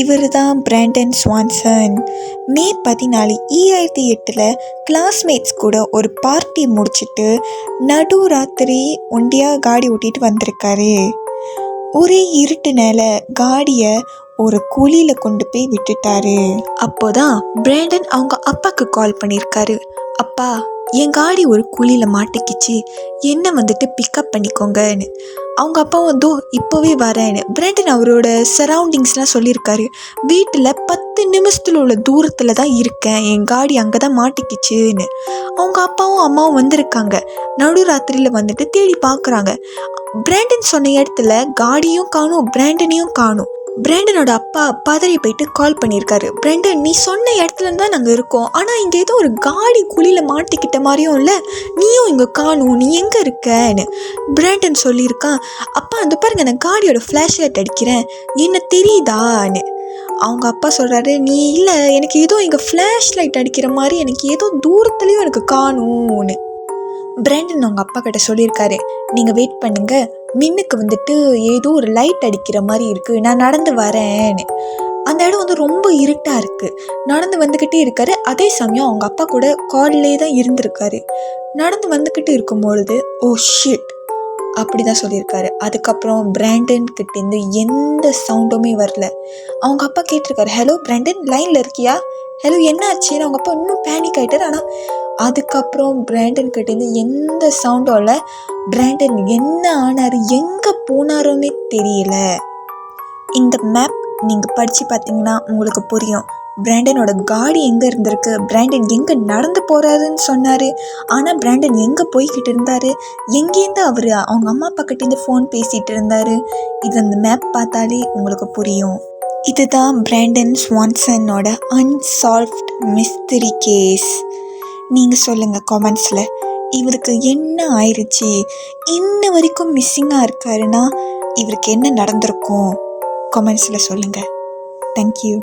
இவர் தான் பிராண்டன் ஸ்வான்சன். மே 14, 2008 கிளாஸ்மேட்ஸ் கூட ஒரு பார்ட்டி முடிச்சுட்டு நடு ராத்திரி ஒண்டியாக காடி ஓட்டிகிட்டு வந்திருக்காரு. ஒரே இருட்டுனால காடியை ஒரு குழியில் கொண்டு போய் விட்டுட்டாரு. அப்போதான் பிராண்டன் அவங்க அப்பாவுக்கு கால் பண்ணியிருக்காரு. அப்பா, என் காடி ஒரு குழியில் மாட்டிக்கிச்சு, என்ன வந்துட்டு பிக்கப் பண்ணிக்கோங்கன்னு. அவங்க அப்பாவும் இப்போவே வரேன்னு பிராண்டன் அவரோட சரௌண்டிங்ஸ்லாம் சொல்லியிருக்காரு. வீட்டில் 10 நிமிஷத்தில் உள்ள தூரத்தில் தான் இருக்கேன், என் காடி அங்கே தான் மாட்டிக்கிச்சுன்னு. அவங்க அப்பாவும் அம்மாவும் வந்திருக்காங்க. நடுராத்திரியில் வந்துட்டு தேடி பார்க்குறாங்க. பிராண்டன் சொன்ன இடத்துல காடியும் காணும், பிராண்டனையும் காணும். பிராண்டனோட அப்பா பதறி போயிட்டு கால் பண்ணியிருக்காரு. பிராண்டன், நீ சொன்ன இடத்துல தான் நாங்கள் இருக்கோம், ஆனால் இங்கே ஏதோ ஒரு காடி குழியில் மாட்டிக்கிட்ட மாதிரியும் இல்லை, நீயும் இங்கே காணும், நீ எங்கே இருக்கன்னு. பிராண்டன் சொல்லியிருக்கான், அப்பா அந்த பாருங்க, நான் காடியோட ஃப்ளாஷ் லைட் அடிக்கிறேன், என்ன தெரியுதான்னு. அவங்க அப்பா சொல்கிறாரு, நீ இல்லை, எனக்கு ஏதோ இங்கே ஃப்ளாஷ் லைட் அடிக்கிற மாதிரி எனக்கு ஏதோ தூரத்துலேயும் எனக்கு காணும்னு. பிராண்டன் அவங்க அப்பா கிட்ட சொல்லியிருக்காரு, நீங்கள் வெயிட் பண்ணுங்க, மின்னுக்கு வந்துட்டு ஏதோ ஒரு லைட் அடிக்கிற மாதிரி இருக்குது, நான் நடந்து வரேன்னு. அந்த இடம் ரொம்ப இருட்டாக இருக்குது. நடந்து வந்துக்கிட்டே இருக்காரு. அதே சமயம் அவங்க அப்பா கூட கால்லே தான் இருந்திருக்காரு. நடந்து வந்துக்கிட்டு இருக்கும்பொழுது ஓ ஷிட் அப்படி தான் சொல்லியிருக்காரு. அதுக்கப்புறம் பிராண்டன் கிட்டேருந்து எந்த சவுண்டுமே வரல. அவங்க அப்பா கேட்டிருக்காரு, ஹலோ பிராண்டன், லைனில் இருக்கியா, ஹலோ என்ன ஆச்சுன்னு. அவங்க அப்பா இன்னும் பேனிக் ஆகிட்டார். ஆனால் அதுக்கப்புறம் பிராண்டன் கிட்டேருந்து எந்த சவுண்டும் இல்லை. பிராண்டன் என்ன ஆனார், எங்கே போனாருமே தெரியல. இந்த மேப் நீங்கள் படித்து பார்த்தீங்கன்னா உங்களுக்கு புரியும். பிராண்டனோட காடி எங்கே இருந்திருக்கு, பிராண்டன் எங்கே நடந்து போகிறாருன்னு சொன்னார். ஆனால் பிராண்டன் எங்கே போய்கிட்டு இருந்தார், எங்கேருந்து அவர் அவங்க அம்மா அப்பா கிட்டேருந்து ஃபோன் பேசிகிட்டு இருந்தார். இது அந்த மேப் பார்த்தாலே உங்களுக்கு புரியும். இதுதான் பிராண்டன் ஸ்வான்சனோட அன்சால்வ்ட் மிஸ்டரி கேஸ். நீங்கள் சொல்லுங்கள் கமெண்ட்ஸில், இவருக்கு என்ன ஆயிடுச்சு, இன்ன வரைக்கும் மிஸ்ஸிங்காக இருக்காருன்னா இவருக்கு என்ன நடந்திருக்கும், கமெண்ட்ஸில் சொல்லுங்கள். தேங்க்யூ.